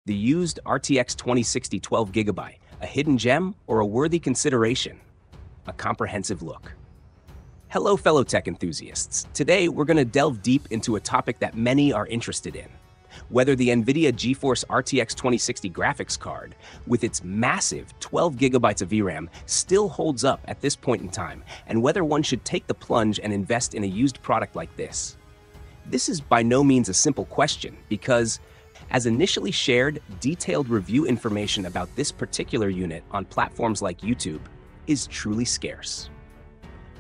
The used RTX 2060 12GB, a hidden gem or a worthy consideration? A comprehensive look. Hello, fellow tech enthusiasts. Today, we're going to delve deep into a topic that many are interested in. Whether the NVIDIA GeForce RTX 2060 graphics card, with its massive 12 gigabytes of VRAM, still holds up at this point in time, and whether one should take the plunge and invest in a used product like this. This is by no means a simple question, because as initially shared, detailed review information about this particular unit on platforms like YouTube is truly scarce.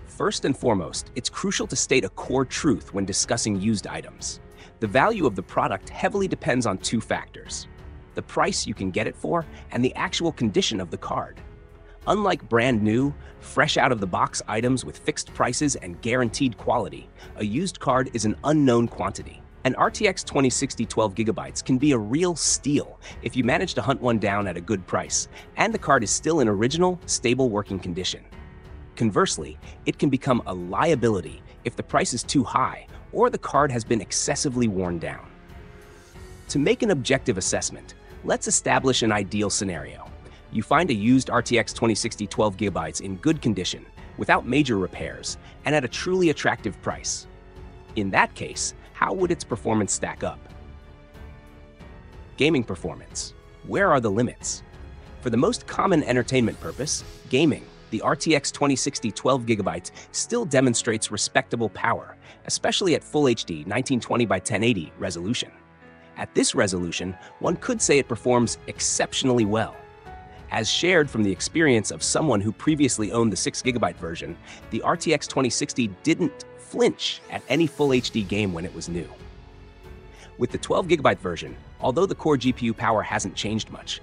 First and foremost, it's crucial to state a core truth when discussing used items. The value of the product heavily depends on two factors: the price you can get it for and the actual condition of the card. Unlike brand new, fresh out of the box items with fixed prices and guaranteed quality, a used card is an unknown quantity. An RTX 2060 12GB can be a real steal if you manage to hunt one down at a good price, and the card is still in original, stable working condition. Conversely, it can become a liability if the price is too high or the card has been excessively worn down. To make an objective assessment, let's establish an ideal scenario. You find a used RTX 2060 12GB in good condition, without major repairs, and at a truly attractive price. In that case, how would its performance stack up? Gaming performance. Where are the limits? For the most common entertainment purpose, gaming, the RTX 2060 12GB still demonstrates respectable power, especially at Full HD 1920 by 1080 resolution. At this resolution, one could say it performs exceptionally well. As shared from the experience of someone who previously owned the 6GB version, the RTX 2060 didn't flinch at any Full HD game when it was new. With the 12GB version, although the core GPU power hasn't changed much,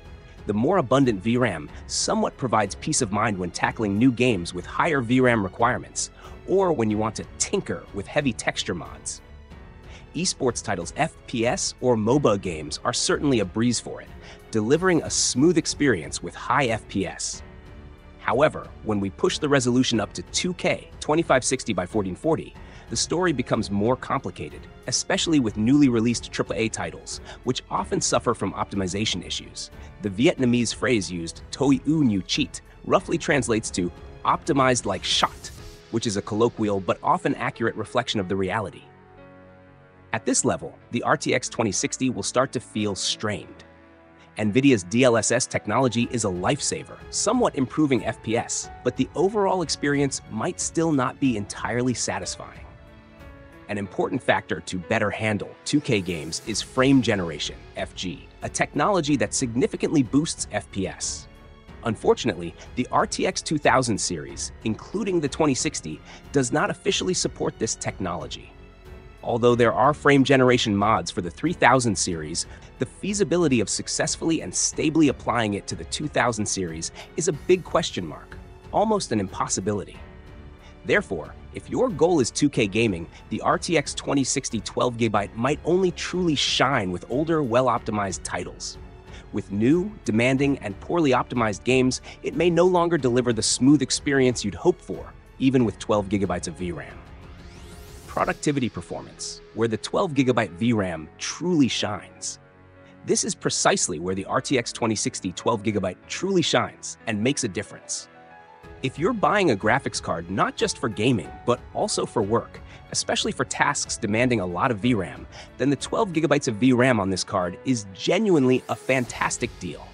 the more abundant VRAM somewhat provides peace of mind when tackling new games with higher VRAM requirements, or when you want to tinker with heavy texture mods. Esports titles, FPS, or MOBA games are certainly a breeze for it, delivering a smooth experience with high FPS. However, when we push the resolution up to 2K 2560 by 1440, the story becomes more complicated, especially with newly released AAA titles, which often suffer from optimization issues. The Vietnamese phrase used, "Toi u như cheat," roughly translates to "optimized like shot," which is a colloquial but often accurate reflection of the reality. At this level, the RTX 2060 will start to feel strained. NVIDIA's DLSS technology is a lifesaver, somewhat improving FPS, but the overall experience might still not be entirely satisfying. An important factor to better handle 2K games is frame generation, FG, a technology that significantly boosts FPS. Unfortunately, the RTX 2000 series, including the 2060, does not officially support this technology. Although there are frame generation mods for the 3000 series, the feasibility of successfully and stably applying it to the 2000 series is a big question mark, almost an impossibility. Therefore, if your goal is 2K gaming, the RTX 2060 12GB might only truly shine with older, well-optimized titles. With new, demanding, and poorly optimized games, it may no longer deliver the smooth experience you'd hope for, even with 12 gigabytes of VRAM. Productivity performance, where the 12GB VRAM truly shines. This is precisely where the RTX 2060 12GB truly shines and makes a difference. If you're buying a graphics card not just for gaming, but also for work, especially for tasks demanding a lot of VRAM, then the 12 gigabytes of VRAM on this card is genuinely a fantastic deal.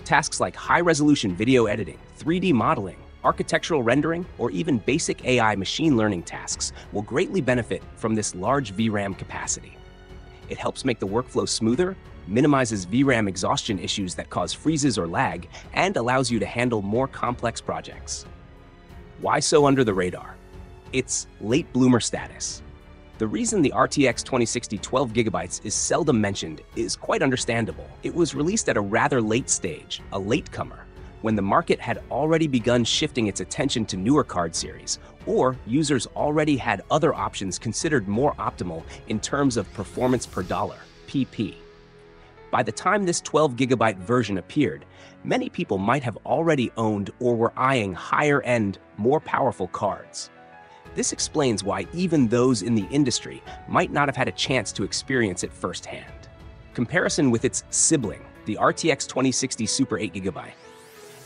Tasks like high-resolution video editing, 3D modeling, architectural rendering, or even basic AI machine learning tasks will greatly benefit from this large VRAM capacity. It helps make the workflow smoother, minimizes VRAM exhaustion issues that cause freezes or lag, and allows you to handle more complex projects. Why so under the radar? It's late bloomer status. The reason the RTX 2060 12GB is seldom mentioned is quite understandable. It was released at a rather late stage, a latecomer, when the market had already begun shifting its attention to newer card series, or users already had other options considered more optimal in terms of performance per dollar, PP. By the time this 12GB version appeared, many people might have already owned or were eyeing higher-end, more powerful cards. This explains why even those in the industry might not have had a chance to experience it firsthand. Comparison with its sibling, the RTX 2060 Super 8GB.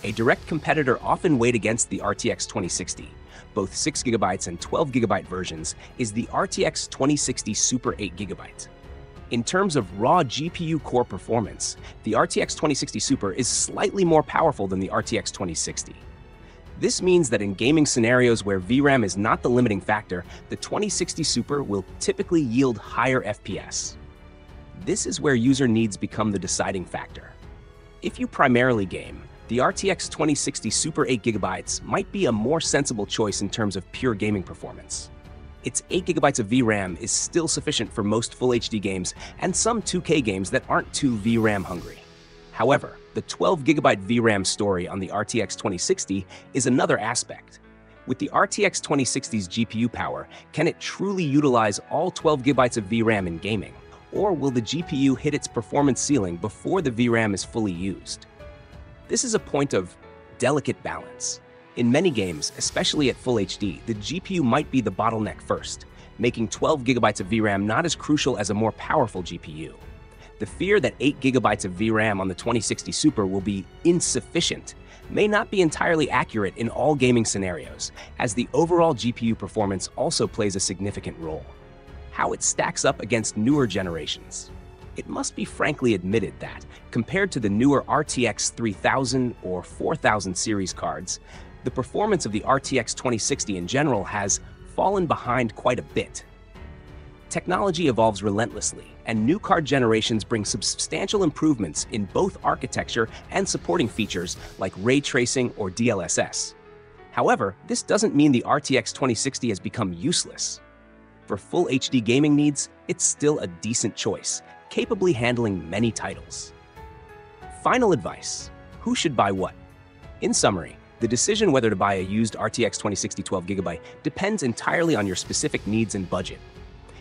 A direct competitor often weighed against the RTX 2060, both 6GB and 12GB versions, is the RTX 2060 Super 8GB. In terms of raw GPU core performance, the RTX 2060 Super is slightly more powerful than the RTX 2060. This means that in gaming scenarios where VRAM is not the limiting factor, the 2060 Super will typically yield higher FPS. This is where user needs become the deciding factor. If you primarily game, the RTX 2060 Super 8GB might be a more sensible choice in terms of pure gaming performance. Its 8GB of VRAM is still sufficient for most Full HD games and some 2K games that aren't too VRAM hungry. However, the 12GB VRAM story on the RTX 2060 is another aspect. With the RTX 2060's GPU power, can it truly utilize all 12GB of VRAM in gaming? Or will the GPU hit its performance ceiling before the VRAM is fully used? This is a point of delicate balance. In many games, especially at Full HD, the GPU might be the bottleneck first, making 12GB of VRAM not as crucial as a more powerful GPU. The fear that 8GB of VRAM on the 2060 Super will be insufficient may not be entirely accurate in all gaming scenarios, as the overall GPU performance also plays a significant role. How it stacks up against newer generations. It must be frankly admitted that, compared to the newer RTX 3000 or 4000 series cards, the performance of the RTX 2060 in general has fallen behind quite a bit. Technology evolves relentlessly, and new card generations bring substantial improvements in both architecture and supporting features like ray tracing or DLSS. However, this doesn't mean the RTX 2060 has become useless. For Full HD gaming needs, it's still a decent choice, capably handling many titles. Final advice: who should buy what? In summary, the decision whether to buy a used RTX 2060 12GB depends entirely on your specific needs and budget.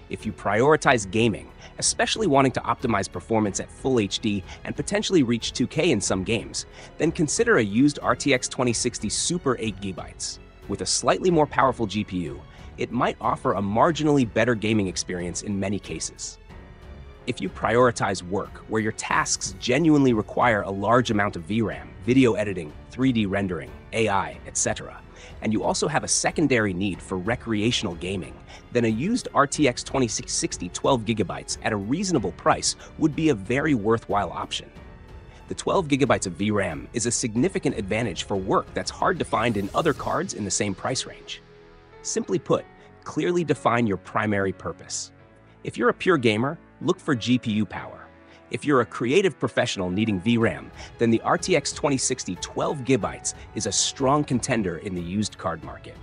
If you prioritize gaming, especially wanting to optimize performance at Full HD and potentially reach 2K in some games, then consider a used RTX 2060 Super 8GB. With a slightly more powerful GPU, it might offer a marginally better gaming experience in many cases. If you prioritize work, where your tasks genuinely require a large amount of VRAM, video editing, 3D rendering, AI, etc., and you also have a secondary need for recreational gaming, then a used RTX 2060 12GB at a reasonable price would be a very worthwhile option. The 12GB of VRAM is a significant advantage for work that's hard to find in other cards in the same price range. Simply put, clearly define your primary purpose. If you're a pure gamer, look for GPU power. If you're a creative professional needing VRAM, then the RTX 2060 12GB is a strong contender in the used card market.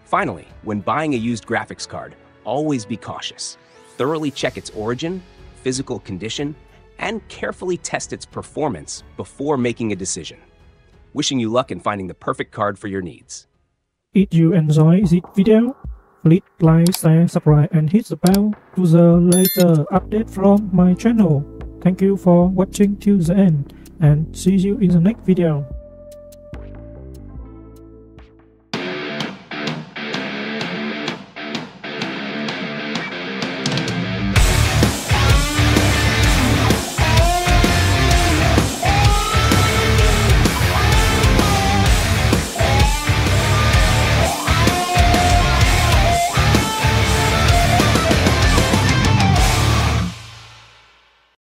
Finally, when buying a used graphics card, always be cautious. Thoroughly check its origin, physical condition, and carefully test its performance before making a decision. Wishing you luck in finding the perfect card for your needs. If you enjoy this video, please like, share, subscribe, and hit the bell to the latest update from my channel. Thank you for watching till the end, and see you in the next video.